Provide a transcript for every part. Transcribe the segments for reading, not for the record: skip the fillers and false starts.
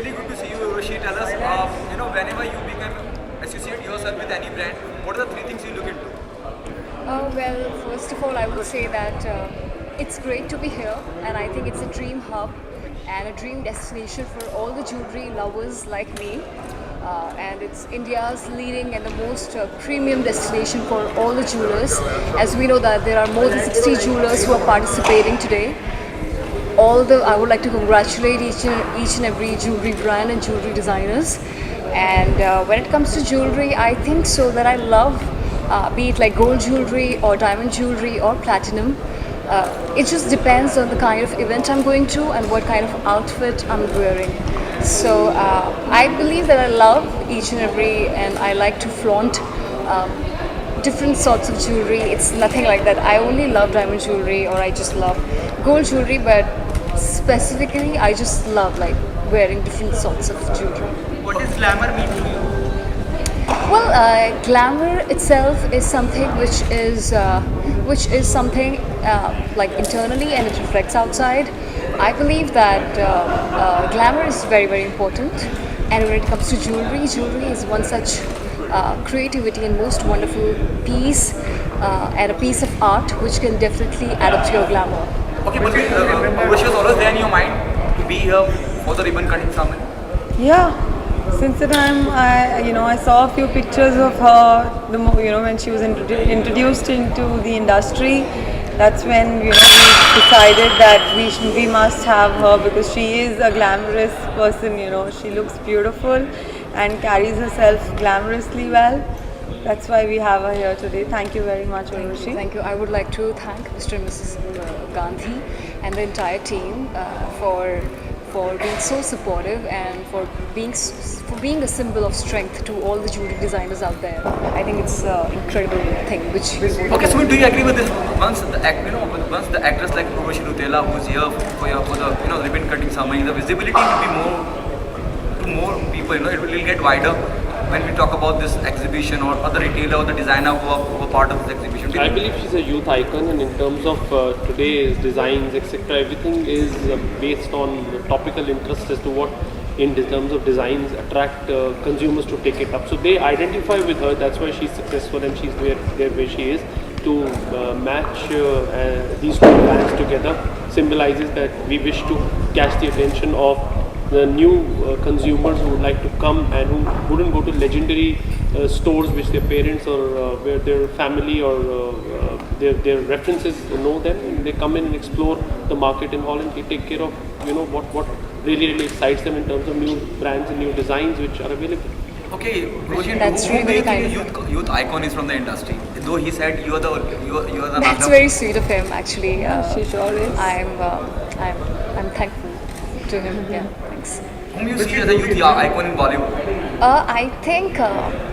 really good to see you, Urvashi. Tell us, whenever you become associate yourself with any brand, what are the three things you look into? Well, first of all, I would say that it's great to be here, and I think it's a dream hub and a dream destination for all the jewelry lovers like me. And it's India's leading and the most premium destination for all the jewelers. As we know that there are more than 60 jewelers who are participating today. I would like to congratulate each and every jewelry brand and jewelry designers. And when it comes to jewelry, I think so that I love, be it like gold jewelry or diamond jewelry or platinum. It just depends on the kind of event I'm going to and what kind of outfit I'm wearing. So I believe that I love each and every, and I like to flaunt different sorts of jewelry. It's nothing like that. I only love diamond jewelry or I just love gold jewelry, but specifically I just love like wearing different sorts of jewelry. What does glamour mean to you? Well, glamour itself is something which is something like internally and it reflects outside. I believe that glamour is very very important, and when it comes to jewelry, jewelry is one such creativity and most wonderful piece and a piece of art which can definitely add up to your glamour. Okay, but Urvashi was always there in your mind to be here for the ribbon cutting ceremony. Yeah, since the time I saw a few pictures of her, when she was introduced into the industry. That's when we decided that we must have her because she is a glamorous person. She looks beautiful and carries herself glamorously well. That's why we have her here today. Thank you very much, Urvashi. Thank you. I would like to thank Mr. and Mrs. Gandhi and the entire team for being so supportive and for being a symbol of strength to all the jewelry designers out there. I think it's an incredible thing. Okay, so do you agree with this? Once the actress like Urvashi Rutela, who's here for the ribbon cutting ceremony, the visibility will be more to more people. It will get wider when we talk about this exhibition or other retailer or the designer who are part of this exhibition. I believe she's a youth icon, and in terms of today's designs, etc., everything is based on topical interest as to what, in terms of designs, attract consumers to take it up. So they identify with her. That's why she's successful and she's where she is. To match these two brands together symbolizes that we wish to catch the attention of the new consumers who would like to come and who wouldn't go to legendary stores which their parents or where their family or their references know them, and they come in and explore the market in Holland. We take care of what really excites them in terms of new brands and new designs which are available. Okay, Roshan, That's who really do you kind think youth icon is from the industry? Though he said you are the That's Nagam. very sweet of him, actually. She sure is. I'm thankful to him. Yeah, thanks. Whom you see as a youth icon in Bollywood? I think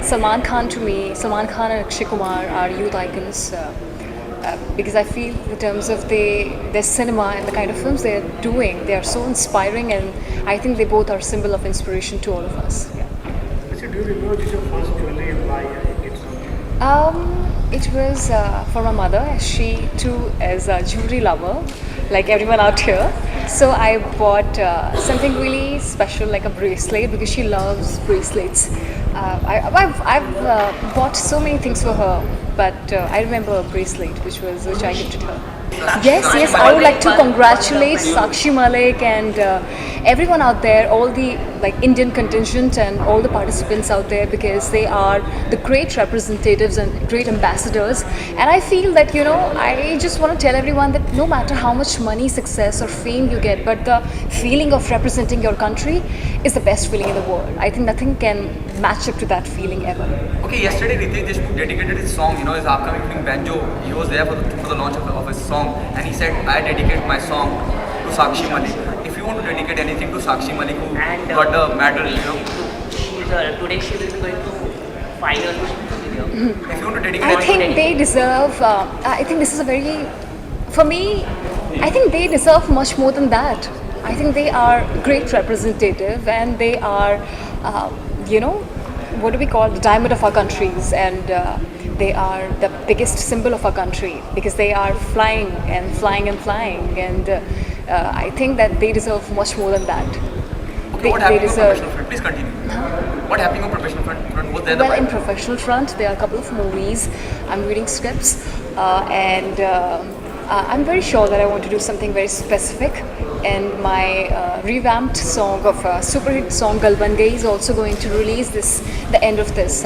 Salman Khan and Akshay Kumar are youth icons because I feel in terms of their cinema and the kind of films they are doing, they are so inspiring, and I think they both are a symbol of inspiration to all of us. Yeah. Do you remember this your first jewelry and why it's It was for my mother. She too is a jewelry lover, like everyone out here. So I bought something really special, like a bracelet, because she loves bracelets. I've bought so many things for her, but I remember a bracelet which I gifted her. Yes, I would like to congratulate Sakshi Malik and everyone out there, all the Indian contingent and all the participants out there, because they are the great representatives and great ambassadors. And I feel that I just want to tell everyone that no matter how much money, success or fame you get, but the feeling of representing your country is the best feeling in the world. I think nothing can match up to that feeling ever. Okay, yesterday Ritesh Deshmukh dedicated his song, his upcoming film Banjo. He was there for the launch of his song, and he said, I dedicate my song to Sakshi Malik. If you want to dedicate anything to Sakshi Malik, who got a medal, Today she will be going to final video. if you want to dedicate I anything, think they deserve, I think this is a very, for me, I think they deserve much more than that. I think they are great representative, and they are, what do we call, the diamond of our countries, and they are the biggest symbol of our country because they are flying and flying and flying, and I think that they deserve much more than that. Okay, what they happened on deserve. professional front? Please continue. What happened on professional front? Was there the Well, in vibe? professional front, there are a couple of movies. I'm reading scripts, and I'm very sure that I want to do something very specific. And my revamped song of super hit song "Gal Ban Gayi" is also going to release the end of this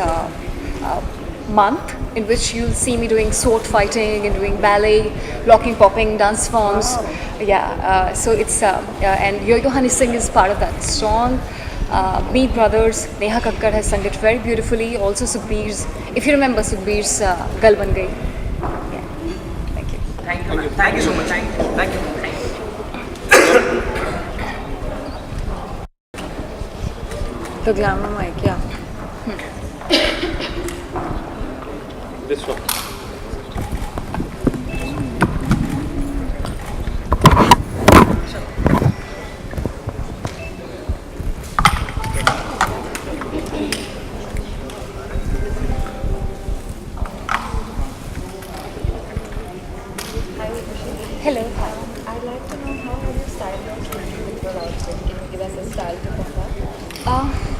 month, in which you'll see me doing sword fighting and doing ballet, locking, popping, dance forms. Yeah, so it's and Yo-Yo Honey Singh is part of that song. Meet Brothers, Neha Kakkar has sung it very beautifully. Also Sukhbir's, if you remember Sukhbir's Gal Ban Gayi. Yeah, thank you. Thank you. Thank you so much. Thank you. The glamour mic, yeah. This one. Hello, hi. I'd like to know how have you styled your beautiful outfit? Can you give us a style tip of that?